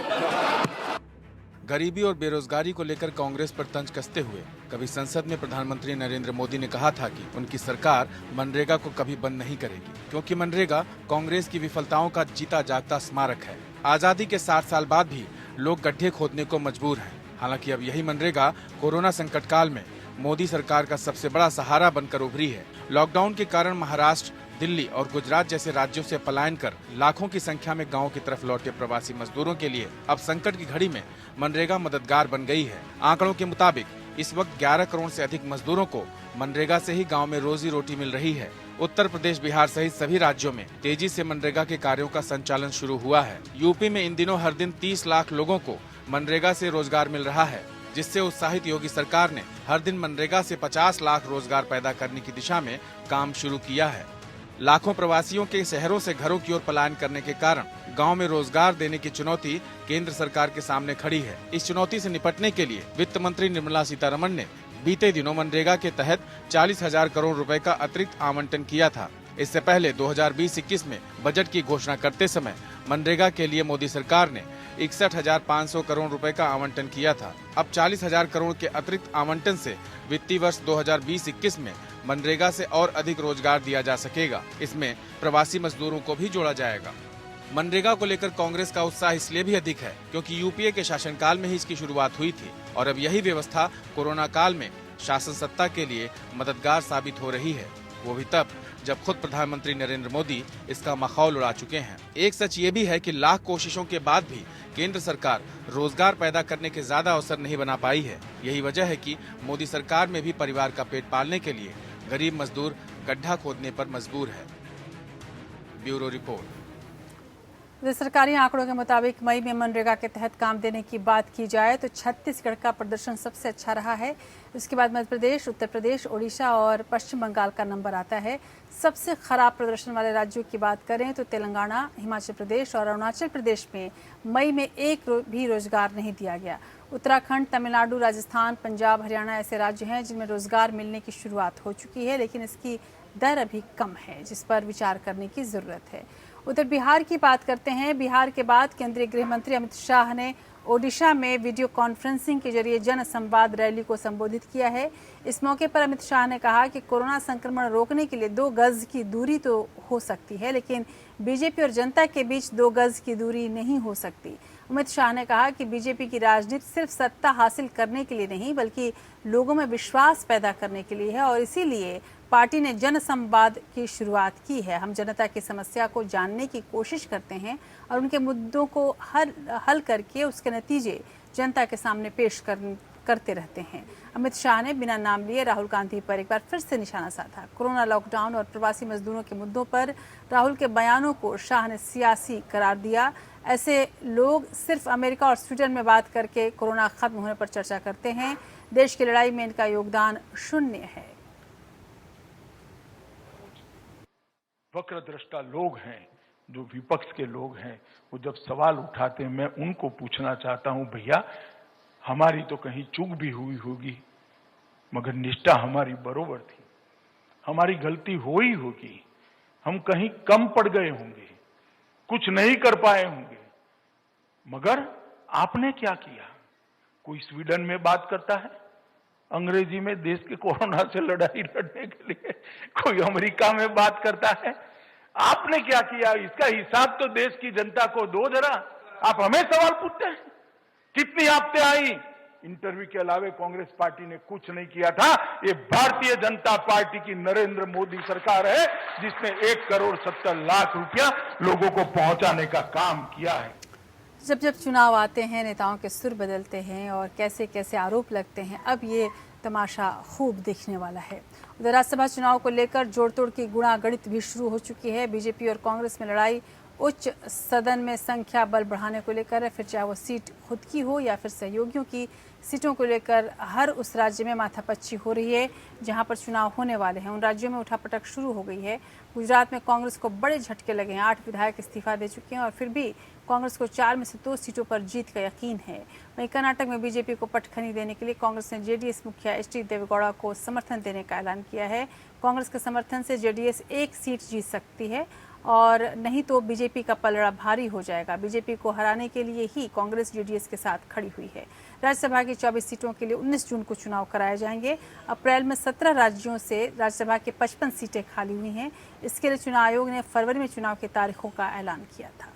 Speaker 5: गरीबी और बेरोजगारी को लेकर कांग्रेस पर तंज कसते हुए कभी संसद में प्रधानमंत्री नरेंद्र मोदी ने कहा था कि उनकी सरकार मनरेगा को कभी बंद नहीं करेगी, क्योंकि मनरेगा कांग्रेस की विफलताओं का जीता जागता स्मारक है। आजादी के 60 साल बाद भी लोग गड्ढे खोदने को मजबूर हैं। हालांकि अब यही मनरेगा कोरोना संकट काल में मोदी सरकार का सबसे बड़ा सहारा बनकर उभरी है। लॉकडाउन के कारण महाराष्ट्र, दिल्ली और गुजरात जैसे राज्यों से पलायन कर लाखों की संख्या में गांव की तरफ लौटे प्रवासी मजदूरों के लिए अब संकट की घड़ी में मनरेगा मददगार बन गई है। आंकड़ों के मुताबिक इस वक्त 11 करोड़ से अधिक मजदूरों को मनरेगा से ही गांव में रोजी रोटी मिल रही है। उत्तर प्रदेश, बिहार सहित सभी राज्यों में तेजी से मनरेगा के कार्यों का संचालन शुरू हुआ है। यूपी में इन दिनों हर दिन 30 लाख लोगों को मनरेगा से रोजगार मिल रहा है, जिससे उत्साहित योगी सरकार ने हर दिन मनरेगा से 50 लाख रोजगार पैदा करने की दिशा में काम शुरू किया है। लाखों प्रवासियों के शहरों से घरों की ओर पलायन करने के कारण गांव में रोजगार देने की चुनौती केंद्र सरकार के सामने खड़ी है। इस चुनौती से निपटने के लिए वित्त मंत्री निर्मला सीतारमण ने बीते दिनों मनरेगा के तहत 40,000 करोड़ रुपए का अतिरिक्त आवंटन किया था। इससे पहले 2020-21 में बजट की घोषणा करते समय मनरेगा के लिए मोदी सरकार ने 61,500 करोड़ रुपए का आवंटन किया था। अब 40,000 करोड़ के अतिरिक्त आवंटन से वित्तीय वर्ष 2020-21 में मनरेगा से और अधिक रोजगार दिया जा सकेगा। इसमें प्रवासी मजदूरों को भी जोड़ा जाएगा। मनरेगा को लेकर कांग्रेस का उत्साह इसलिए भी अधिक है क्योंकि यूपीए के शासनकाल में ही इसकी शुरुआत हुई थी और अब यही व्यवस्था कोरोना काल में शासन सत्ता के लिए मददगार साबित हो रही है, वो भी तब जब खुद प्रधानमंत्री नरेंद्र मोदी इसका मखौल उड़ा चुके हैं। एक सच ये भी है कि लाख कोशिशों के बाद भी केंद्र सरकार रोजगार पैदा करने के ज्यादा अवसर नहीं बना पाई है। यही वजह है कि मोदी सरकार में भी परिवार का पेट पालने के लिए गरीब मजदूर गड्ढा खोदने पर मजबूर है। Bureau report.
Speaker 1: सरकारी आंकड़ों के मुताबिक मई में मनरेगा के तहत काम देने की बात की जाए तो छत्तीसगढ़ का प्रदर्शन सबसे अच्छा रहा है। उसके बाद मध्य प्रदेश, उत्तर प्रदेश, ओडिशा और पश्चिम बंगाल का नंबर आता है। सबसे खराब प्रदर्शन वाले राज्यों की बात करें तो तेलंगाना, हिमाचल प्रदेश और अरुणाचल प्रदेश में मई में एक भी रोजगार नहीं दिया गया। उत्तराखंड, तमिलनाडु, राजस्थान, पंजाब, हरियाणा ऐसे राज्य हैं जिनमें रोजगार मिलने की शुरुआत हो चुकी है, लेकिन इसकी दर अभी कम है, जिस पर विचार करने की जरूरत है। उधर बिहार की बात करते हैं। बिहार के बाद केंद्रीय गृह मंत्री अमित शाह ने ओडिशा में वीडियो कॉन्फ्रेंसिंग के जरिए जन संवाद रैली को संबोधित किया है। इस मौके पर अमित शाह ने कहा कि कोरोना संक्रमण रोकने के लिए 2 गज की दूरी तो हो सकती है, लेकिन बीजेपी और जनता के बीच 2 गज की दूरी नहीं हो सकती। अमित शाह ने कहा कि बीजेपी की राजनीति सिर्फ सत्ता हासिल करने के लिए नहीं बल्कि लोगों में विश्वास पैदा करने के लिए है और इसीलिए पार्टी ने जन संवाद की शुरुआत की है। हम जनता की समस्या को जानने की कोशिश करते हैं और उनके मुद्दों को हल करके उसके नतीजे जनता के सामने पेश करते रहते हैं। अमित शाह ने बिना नाम लिए राहुल गांधी पर एक बार फिर से निशाना साधा। कोरोना, लॉकडाउन और प्रवासी मजदूरों के मुद्दों पर राहुल के बयानों को शाह ने सियासी करार दिया। ऐसे लोग सिर्फ अमेरिका और स्वीडन में बात करके कोरोना खत्म होने पर चर्चा करते हैं। देश की लड़ाई में इनका योगदान शून्य है।
Speaker 18: वक्रदृष्टा लोग हैं, जो विपक्ष के लोग हैं, वो जब सवाल उठाते हैं मैं उनको पूछना चाहता हूं, भैया हमारी तो कहीं चूक भी हुई होगी, मगर निष्ठा हमारी बरोबर थी। हमारी गलती हो ही होगी, हम कहीं कम पड़ गए होंगे, कुछ नहीं कर पाए होंगे, मगर आपने क्या किया? कोई स्वीडन में बात करता है अंग्रेजी में देश के कोरोना से लड़ाई लड़ने के लिए, कोई अमेरिका में बात करता है। आपने क्या किया? इसका हिसाब तो देश की जनता को दो जरा। आप हमें सवाल पूछते हैं। कितनी आपत्ति आई? इंटरव्यू के अलावा कांग्रेस पार्टी ने कुछ नहीं किया था। ये भारतीय जनता पार्टी की नरेंद्र मोदी सरकार है जिसने 1,70,00,000 रुपया लोगों को पहुंचाने का काम किया है।
Speaker 1: जब जब चुनाव आते हैं नेताओं के सुर बदलते हैं और कैसे कैसे आरोप लगते हैं। अब ये तमाशा खूब दिखने वाला है। उधर राज्यसभा चुनाव को लेकर जोड़ तोड़ की गुणागणित भी शुरू हो चुकी है। बीजेपी और कांग्रेस में लड़ाई उच्च सदन में संख्या बल बढ़ाने को लेकर है, फिर चाहे वो सीट खुद की हो या फिर सहयोगियों की सीटों को लेकर हर उस राज्य में माथापच्ची हो रही है जहां पर चुनाव होने वाले हैं। उन राज्यों में उठापटक शुरू हो गई है। गुजरात में कांग्रेस को बड़े झटके लगे हैं, 8 विधायक इस्तीफा दे चुके हैं और फिर भी कांग्रेस को 4 में से 2 सीटों पर जीत का यकीन है। वहीं कर्नाटक में बीजेपी को पटखनी देने के लिए कांग्रेस ने जेडीएस मुखिया एचडी देवेगौड़ा को समर्थन देने का ऐलान किया है। कांग्रेस के समर्थन से जेडीएस 1 सीट जीत सकती है और नहीं तो बीजेपी का पलड़ा भारी हो जाएगा। बीजेपी को हराने के लिए ही कांग्रेस जेडीएस के साथ खड़ी हुई है। राज्यसभा की 24 सीटों के लिए 19 जून को चुनाव कराए जाएंगे। अप्रैल में 17 राज्यों से राज्यसभा के 55 सीटें खाली हुई हैं। इसके लिए चुनाव आयोग ने फरवरी में चुनाव की तारीखों का ऐलान किया था।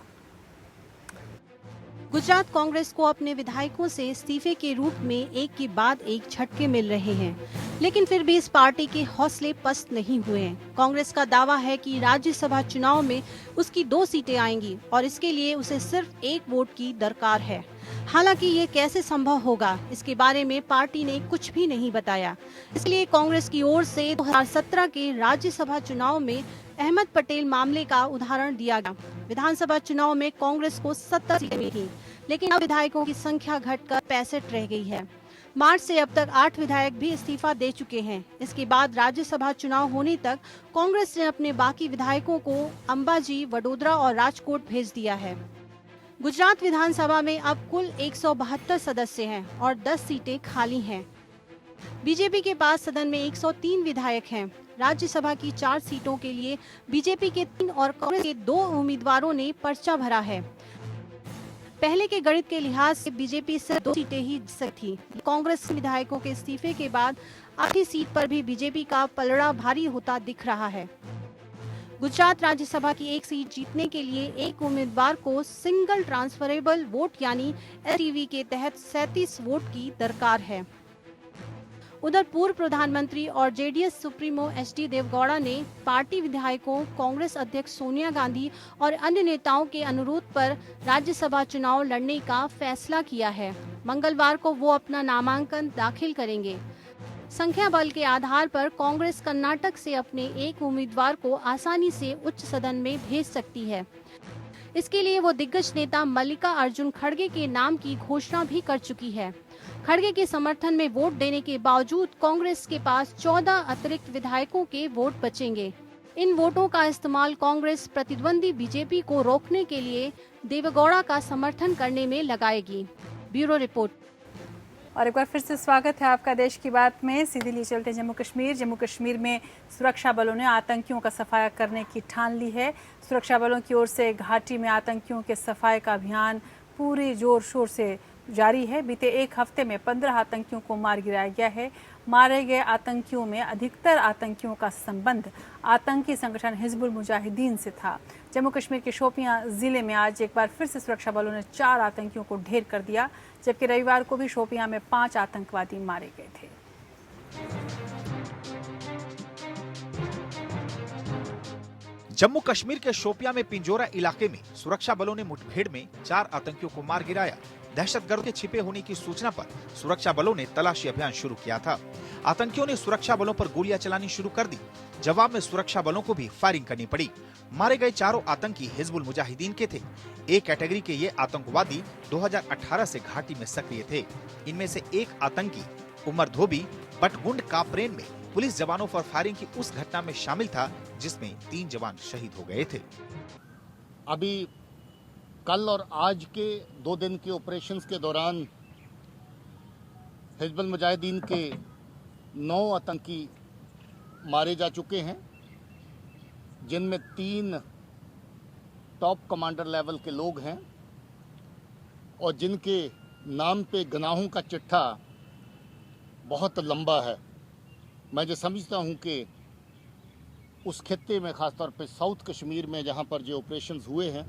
Speaker 16: गुजरात कांग्रेस को अपने विधायकों से इस्तीफे के रूप में एक के बाद एक झटके मिल रहे हैं, लेकिन फिर भी इस पार्टी के हौसले पस्त नहीं हुए हैं। कांग्रेस का दावा है कि राज्यसभा चुनाव में उसकी 2 सीटें आएंगी और इसके लिए उसे सिर्फ 1 वोट की दरकार है। हालांकि ये कैसे संभव होगा, इसके बारे में पार्टी ने कुछ भी नहीं बताया। इसलिए कांग्रेस की ओर से 2017 के राज्यसभा चुनाव में अहमद पटेल मामले का उदाहरण दिया गया। विधानसभा चुनाव में कांग्रेस को 70 सीटें मिली थी, लेकिन अब विधायकों की संख्या घटकर 65 रह गई है। मार्च से अब तक 8 विधायक भी इस्तीफा दे चुके हैं। इसके बाद राज्यसभा चुनाव होने तक कांग्रेस ने अपने बाकी विधायकों को अंबाजी, वडोदरा और राजकोट भेज दिया है। गुजरात विधानसभा में अब कुल 172 सदस्य हैं और 10 सीटें खाली हैं। बीजेपी के पास सदन में 103 विधायक हैं। राज्यसभा की 4 सीटों के लिए बीजेपी के 3 और कांग्रेस के 2 उम्मीदवारों ने पर्चा भरा है। पहले के गणित के लिहाज से बीजेपी सिर्फ 2 सीटें ही जीत सकती थी। कांग्रेस विधायकों के इस्तीफे के बाद आधी सीट पर भी बीजेपी का पलड़ा भारी होता दिख रहा है। गुजरात राज्यसभा की 1 सीट जीतने के लिए एक उम्मीदवार को सिंगल ट्रांसफरेबल वोट यानी एसटीवी के तहत 37 वोट की दरकार है। उधर पूर्व प्रधानमंत्री और जेडीएस सुप्रीमो एचडी देवेगौड़ा ने पार्टी विधायकों, कांग्रेस अध्यक्ष सोनिया गांधी और अन्य नेताओं के अनुरोध पर राज्यसभा चुनाव लड़ने का फैसला किया है। मंगलवार को वो अपना नामांकन दाखिल करेंगे। संख्या बल के आधार पर कांग्रेस कर्नाटक से अपने एक उम्मीदवार को आसानी से उच्च सदन में भेज सकती है। इसके लिए वो दिग्गज नेता मल्लिका अर्जुन खड़गे के नाम की घोषणा भी कर चुकी है। खड़गे के समर्थन में वोट देने के बावजूद कांग्रेस के पास 14 अतिरिक्त विधायकों के वोट बचेंगे। इन वोटों का इस्तेमाल कांग्रेस प्रतिद्वंदी बीजेपी को रोकने के लिए देवेगौड़ा का समर्थन करने में लगाएगी। Bureau report.
Speaker 1: और एक बार फिर से स्वागत है आपका देश की बात में। सीधे लिए चलते जम्मू कश्मीर। जम्मू कश्मीर में सुरक्षा बलों ने आतंकियों का सफाया करने की ठान ली है। सुरक्षा बलों की ओर से घाटी में आतंकियों के सफाई का अभियान पूरे जोर शोर से जारी है। बीते 1 हफ्ते में 15 आतंकियों को मार गिराया गया है। मारे गए आतंकियों में अधिकतर आतंकियों का संबंध आतंकी संगठन हिजबुल मुजाहिदीन से था। जम्मू कश्मीर के शोपियां जिले में आज एक बार फिर से सुरक्षा बलों ने 4 आतंकियों को ढेर कर दिया, जबकि रविवार को भी शोपियां में 5 आतंकवादी मारे गए थे।
Speaker 2: जम्मू कश्मीर के शोपियां में पिंजोरा इलाके में सुरक्षा बलों ने मुठभेड़ में 4 आतंकियों को मार गिराया। दहशतगर्द के छिपे होने की सूचना पर सुरक्षा बलों ने तलाशी अभियान शुरू किया था। आतंकियों ने सुरक्षा बलों पर गोलियां चलानी शुरू कर दी। जवाब में सुरक्षा बलों को भी फायरिंग करनी पड़ी। मारे गए 4 आतंकी हिजबुल मुजाहिदीन के थे। ए कैटेगरी के ये आतंकवादी 2018 से घाटी में सक्रिय थे। इनमें से एक आतंकी उमर धोबी बटगुंड कापरेन में पुलिस जवानों पर फायरिंग की उस घटना में शामिल था जिसमें 3 जवान शहीद हो गए थे।
Speaker 19: अभी कल और आज के 2 दिन के ऑपरेशंस के दौरान हिजबुल मुजाहिदीन के 9 आतंकी मारे जा चुके हैं, जिनमें 3 टॉप कमांडर लेवल के लोग हैं और जिनके नाम पे गुनाहों का चिट्ठा बहुत लंबा है। मैं जो समझता हूं कि उस खित्ते में, खासतौर पे साउथ कश्मीर में जहां पर जो ऑपरेशंस हुए हैं,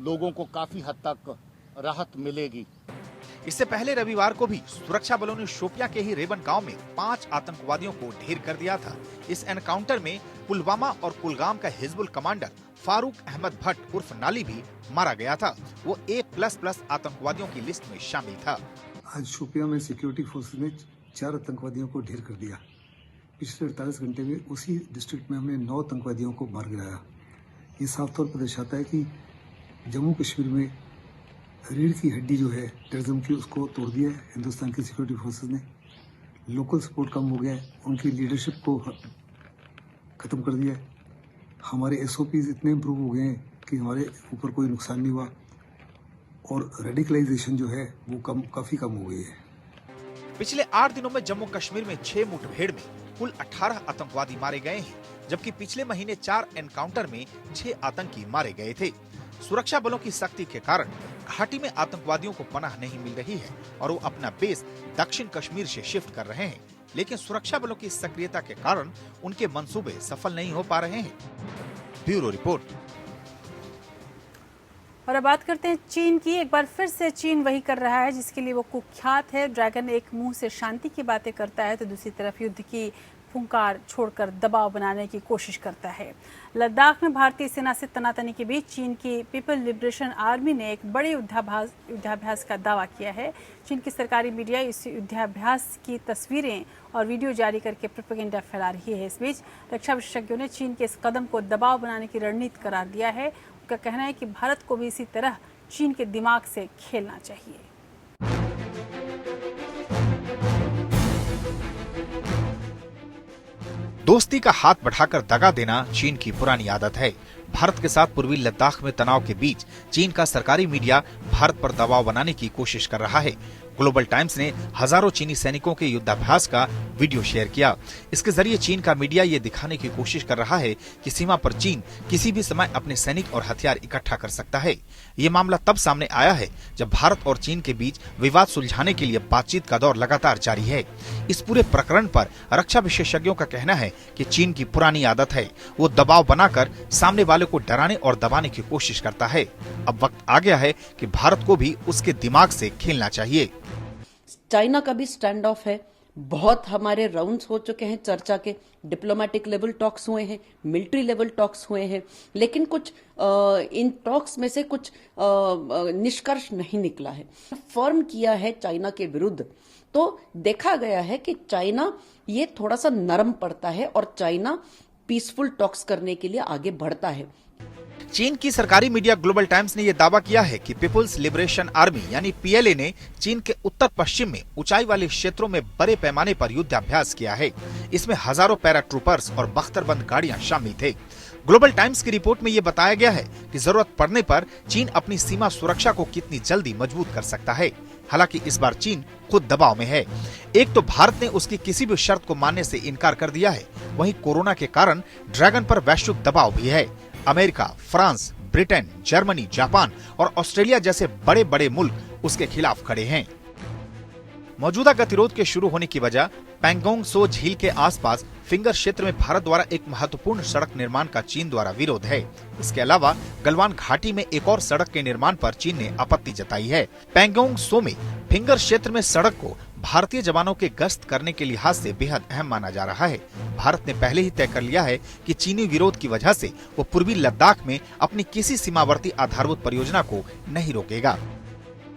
Speaker 19: लोगों को काफी हद तक राहत मिलेगी।
Speaker 2: इससे पहले रविवार को भी सुरक्षा बलों ने शोपियां के ही रेबन गांव में 5 आतंकवादियों को ढेर कर दिया था। इस एनकाउंटर में पुलवामा और कुलगाम का हिजबुल कमांडर फारूक अहमद भट्ट उर्फ नाली भी मारा गया था। वो A++ आतंकवादियों की लिस्ट में शामिल था।
Speaker 20: आज शोपियां में सिक्योरिटी फोर्सेज ने 4 आतंकवादियों को ढेर कर दिया। पिछले 48 घंटे में उसी डिस्ट्रिक्ट में हमने 9 आतंकवादियों को मार गिराया। ये साफ तौर पर दर्शाता है कि जम्मू कश्मीर में रीढ़ की हड्डी जो है टेररिज्म की, उसको तोड़ दिया है हिंदुस्तान की सिक्योरिटी फोर्सेस ने। लोकल सपोर्ट कम हो गया है, उनकी लीडरशिप को ख़त्म कर दिया है। हमारे SOPs इतने इम्प्रूव हो गए हैं कि हमारे ऊपर कोई नुकसान नहीं हुआ, और रेडिकलाइजेशन जो है वो काफ़ी कम हो गई है।
Speaker 2: पिछले 8 दिनों में जम्मू कश्मीर में 6 मुठभेड़ में कुल 18 आतंकवादी मारे गए हैं, जबकि पिछले महीने 4 एनकाउंटर में 6 आतंकी मारे गए थे। सुरक्षा बलों की सख्ती के कारण घाटी में आतंकवादियों को पनाह नहीं मिल रही है और वो अपना बेस दक्षिण कश्मीर से शिफ्ट कर रहे हैं, लेकिन सुरक्षा बलों की सक्रियता के कारण उनके मंसूबे सफल नहीं हो पा रहे हैं। Bureau report.
Speaker 1: और अब बात करते हैं चीन की। एक बार फिर से चीन वही कर रहा है जिसके लिए वो कुख्यात है। ड्रैगन एक मुंह से शांति की बातें करता है तो दूसरी तरफ युद्ध की फुंकार छोड़कर दबाव बनाने की कोशिश करता है। लद्दाख में भारतीय सेना से तनातनी के बीच चीन की पीपल लिबरेशन आर्मी ने एक बड़े युद्धाभ्यास का दावा किया है। चीन की सरकारी मीडिया इस युद्धाभ्यास की तस्वीरें और वीडियो जारी करके प्रोपेगेंडा फैला रही है। इस बीच रक्षा विशेषज्ञों ने चीन के इस कदम को दबाव बनाने की रणनीति करार दिया है। उनका कहना है कि भारत को भी इसी तरह चीन के दिमाग से खेलना चाहिए।
Speaker 2: दोस्ती का हाथ बढ़ाकर दगा देना चीन की पुरानी आदत है। भारत के साथ पूर्वी लद्दाख में तनाव के बीच चीन का सरकारी मीडिया भारत पर दबाव बनाने की कोशिश कर रहा है। ग्लोबल टाइम्स ने हजारों चीनी सैनिकों के युद्धाभ्यास का वीडियो शेयर किया। इसके जरिए चीन का मीडिया ये दिखाने की कोशिश कर रहा है कि सीमा पर चीन किसी भी समय अपने सैनिक और हथियार इकट्ठा कर सकता है। ये मामला तब सामने आया है जब भारत और चीन के बीच विवाद सुलझाने के लिए बातचीत का दौर लगातार जारी है। इस पूरे प्रकरण पर रक्षा विशेषज्ञों का कहना है कि चीन की पुरानी आदत है, वो दबाव बनाकर सामने वाले को डराने और दबाने की कोशिश करता है। अब वक्त आ गया है कि भारत को भी उसके दिमाग से खेलना चाहिए।
Speaker 21: चाइना का भी स्टैंड ऑफ है। बहुत हमारे राउंड्स हो चुके हैं चर्चा के, डिप्लोमेटिक लेवल टॉक्स हुए हैं, मिलिट्री लेवल टॉक्स हुए हैं, लेकिन कुछ इन टॉक्स में से कुछ निष्कर्ष नहीं निकला है। फर्म किया है चाइना के विरुद्ध, तो देखा गया है कि चाइना ये थोड़ा सा नरम पड़ता है और चाइना पीसफुल टॉक्स करने के लिए आगे बढ़ता है।
Speaker 2: चीन की सरकारी मीडिया ग्लोबल टाइम्स ने यह दावा किया है कि पीपुल्स लिबरेशन आर्मी यानी PLA ने चीन के उत्तर पश्चिम में ऊंचाई वाले क्षेत्रों में बड़े पैमाने पर युद्धाभ्यास किया है। इसमें हजारों पैराट्रूपर्स और बख्तरबंद गाड़ियां शामिल थे। ग्लोबल टाइम्स की रिपोर्ट में यह बताया गया है कि जरूरत पड़ने पर चीन अपनी सीमा सुरक्षा को कितनी जल्दी मजबूत कर सकता है। हालांकि इस बार चीन खुद दबाव में है। एक तो भारत ने उसकी किसी भी शर्त को मानने से इनकार कर दिया है, वहीं कोरोना के कारण ड्रैगन पर वैश्विक दबाव भी है। America, France, Britain, Germany, Japan और ऑस्ट्रेलिया जैसे बड़े बड़े मुल्क उसके खिलाफ खड़े हैं। मौजूदा गतिरोध के शुरू होने की वजह पैंगोंग सो झील के आसपास फिंगर क्षेत्र में भारत द्वारा एक महत्वपूर्ण सड़क निर्माण का चीन द्वारा विरोध है। इसके अलावा गलवान घाटी में एक और सड़क के निर्माण पर चीन ने आपत्ति जताई है। पैंगोंग सो में फिंगर क्षेत्र में सड़क को भारतीय जवानों के गश्त करने के लिहाज से बेहद अहम माना जा रहा है। भारत ने पहले ही तय कर लिया है कि चीनी विरोध की वजह से वो पूर्वी लद्दाख में अपनी किसी सीमावर्ती आधारभूत परियोजना को नहीं रोकेगा।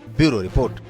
Speaker 2: Bureau report.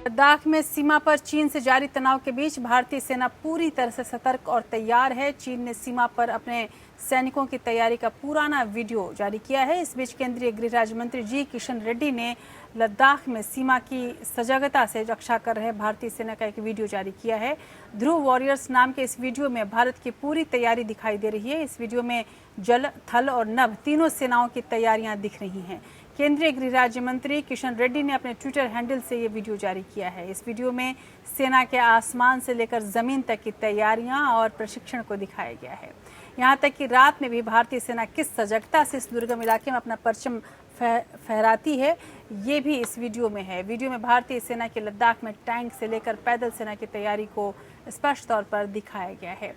Speaker 1: लद्दाख में सीमा पर चीन से जारी तनाव के बीच भारतीय सेना पूरी तरह से सतर्क और तैयार है। चीन ने सीमा पर अपने सैनिकों की तैयारी का पुराना वीडियो जारी किया है। इस बीच केंद्रीय गृह राज्य मंत्री जी किशन रेड्डी ने लद्दाख में सीमा की सजगता से रक्षा कर रहे भारतीय सेना का एक वीडियो जारी किया है। ध्रुव वॉरियर्स नाम के इस वीडियो में भारत की पूरी तैयारी दिखाई दे रही है। इस वीडियो में जल, थल और नभ तीनों सेनाओं की तैयारियां दिख रही हैं। केंद्रीय गृह राज्य मंत्री किशन रेड्डी ने अपने ट्विटर हैंडल से ये वीडियो जारी किया है। इस वीडियो में सेना के आसमान से लेकर जमीन तक की तैयारियां और प्रशिक्षण को दिखाया गया है। यहाँ तक कि रात में भी भारतीय सेना किस सजगता से इस दुर्गम इलाके में अपना परचम फहराती है, ये भी इस वीडियो में है। वीडियो में भारतीय सेना के लद्दाख में टैंक से लेकर पैदल सेना की तैयारी को स्पष्ट तौर पर दिखाया गया है।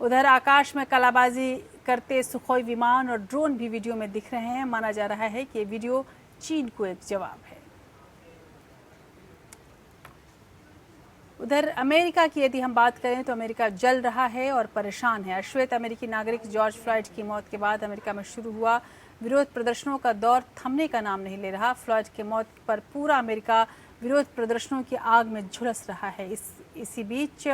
Speaker 1: उधर आकाश में कलाबाजी करते सुखोई विमान और ड्रोन भी वीडियो में दिख रहे हैं। माना जा रहा है कि ये वीडियो चीन को एक जवाब है। उधर अमेरिका की यदि हम बात करें तो अमेरिका जल रहा है और परेशान है। अश्वेत अमेरिकी नागरिक जॉर्ज फ्लॉयड की मौत के बाद अमेरिका में शुरू हुआ विरोध प्रदर्शनों का दौर थमने का नाम नहीं ले रहा। फ्लॉयड की मौत पर पूरा अमेरिका विरोध प्रदर्शनों की आग में झुलस रहा है। इसी बीच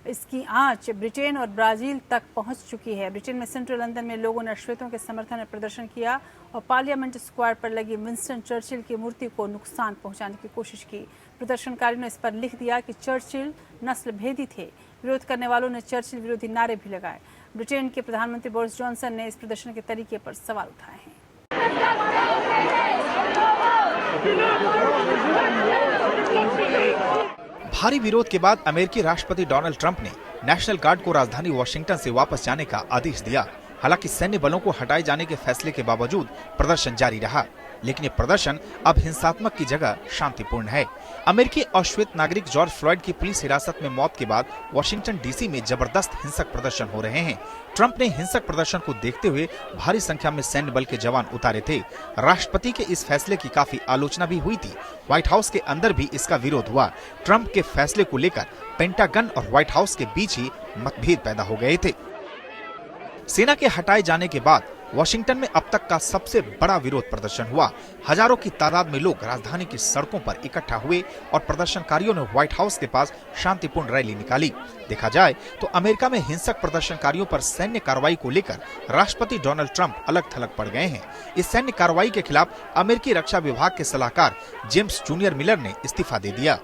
Speaker 1: इसकी आंच ब्रिटेन और ब्राजील तक पहुंच चुकी है। ब्रिटेन में सेंट्रल लंदन में लोगों ने अश्वेतों के समर्थन में प्रदर्शन किया और पार्लियामेंट स्क्वायर पर लगी विंस्टन चर्चिल की मूर्ति को नुकसान पहुंचाने की कोशिश की। प्रदर्शनकारियों ने इस पर लिख दिया कि चर्चिल नस्ल भेदी थे। विरोध करने वालों ने चर्चिल विरोधी नारे भी लगाए। ब्रिटेन के प्रधानमंत्री बोरिस जॉनसन ने इस प्रदर्शन के तरीके पर सवाल उठाए हैं।
Speaker 2: भारी विरोध के बाद अमेरिकी राष्ट्रपति डोनाल्ड ट्रंप ने नेशनल गार्ड को राजधानी वॉशिंगटन से वापस जाने का आदेश दिया। हालांकि सैन्य बलों को हटाए जाने के फैसले के बावजूद प्रदर्शन जारी रहा, लेकिन ये प्रदर्शन अब हिंसात्मक की जगह शांतिपूर्ण है। अमेरिकी अश्वेत नागरिक जॉर्ज फ्लॉयड की पुलिस हिरासत में मौत के बाद वॉशिंगटन डीसी में जबरदस्त हिंसक प्रदर्शन हो रहे हैं। ट्रंप ने हिंसक प्रदर्शन को देखते हुए भारी संख्या में सैन्य बल के जवान उतारे थे। राष्ट्रपति के इस फैसले की काफी आलोचना भी हुई थी। व्हाइट हाउस के अंदर भी इसका विरोध हुआ। ट्रंप के फैसले को लेकर पेंटागन और व्हाइट हाउस के बीच ही मतभेद पैदा हो गए थे। सेना के हटाए जाने के बाद वॉशिंगटन में अब तक का सबसे बड़ा विरोध प्रदर्शन हुआ। हजारों की तादाद में लोग राजधानी की सड़कों पर इकट्ठा हुए और प्रदर्शनकारियों ने व्हाइट हाउस के पास शांतिपूर्ण रैली निकाली। देखा जाए तो अमेरिका में हिंसक प्रदर्शनकारियों पर सैन्य कार्रवाई को लेकर राष्ट्रपति डोनाल्ड ट्रंप अलग थलग पड़ गए हैं। इस सैन्य कार्रवाई के खिलाफ अमेरिकी रक्षा विभाग के सलाहकार जेम्स जूनियर मिलर ने इस्तीफा दे दिया।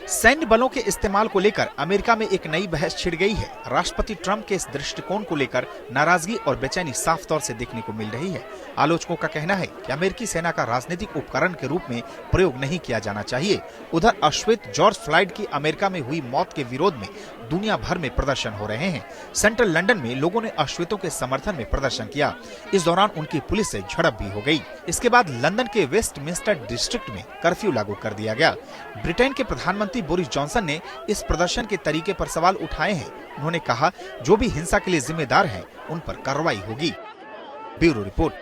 Speaker 2: सैन्य बलों के इस्तेमाल को लेकर अमेरिका में एक नई बहस छिड़ गई है। राष्ट्रपति ट्रंप के इस दृष्टिकोण को लेकर नाराजगी और बेचैनी साफ तौर से देखने को मिल रही है। आलोचकों का कहना है कि अमेरिकी सेना का राजनीतिक उपकरण के रूप में प्रयोग नहीं किया जाना चाहिए। उधर अश्वेत जॉर्ज फ्लॉयड की अमेरिका में हुई मौत के विरोध में दुनिया भर में प्रदर्शन हो रहे हैं। सेंट्रल लंदन में लोगों ने अश्वेतों के समर्थन में प्रदर्शन किया। इस दौरान उनकी पुलिस से झड़प भी हो गई। इसके बाद लंदन के वेस्टमिंस्टर डिस्ट्रिक्ट में कर्फ्यू लागू कर दिया गया। ब्रिटेन के प्रधानमंत्री बोरिस जॉनसन ने इस प्रदर्शन के तरीके पर सवाल उठाए हैं। उन्होंने कहा, जो भी हिंसा के लिए जिम्मेदार हैं, उन पर कार्रवाई होगी। Bureau report.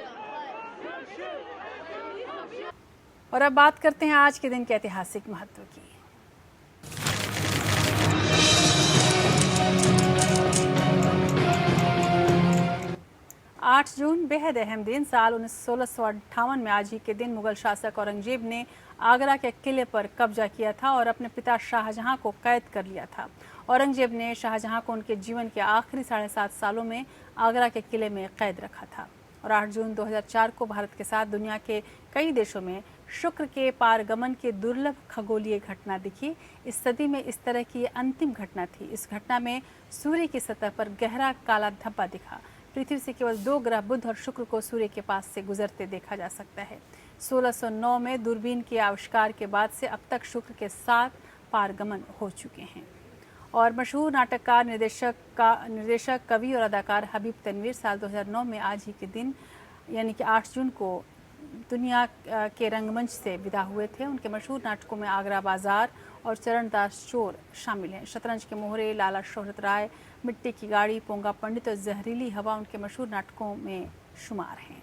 Speaker 1: और अब बात करते हैं आज के दिन के ऐतिहासिक महत्व की। 8 जून बेहद अहम दिन। साल 1658 में आज ही के दिन मुगल शासक औरंगजेब ने आगरा के किले पर कब्जा किया था और अपने पिता शाहजहां को कैद कर लिया था। औरंगजेब ने शाहजहां को उनके जीवन के आखिरी 7.5 सालों में आगरा के किले में कैद रखा था। और 8 जून 2004 को भारत के साथ दुनिया के कई देशों में शुक्र के पारगमन की दुर्लभ खगोलीय घटना दिखी। इस सदी में इस तरह की अंतिम घटना थी। इस घटना में सूर्य की सतह पर गहरा काला धब्बा दिखा। पृथ्वी से केवल 2 ग्रह बुध और शुक्र को सूर्य के पास से गुजरते देखा जा सकता है। 1609 में दूरबीन के आविष्कार के बाद से अब तक शुक्र के 7 पारगमन हो चुके हैं। और मशहूर नाटककार, निर्देशक, कवि और अदाकार हबीब तनवीर साल 2009 में आज ही के दिन यानी कि 8 जून को दुनिया के रंगमंच से विदा हुए थे। उनके मशहूर नाटकों में आगरा बाजार और चरणदास चोर शामिल हैं। शतरंज के मोहरे, लाला शोहरत राय, मिट्टी की गाड़ी, पोंगा पंडित और जहरीली हवा उनके मशहूर नाटकों में शुमार हैं।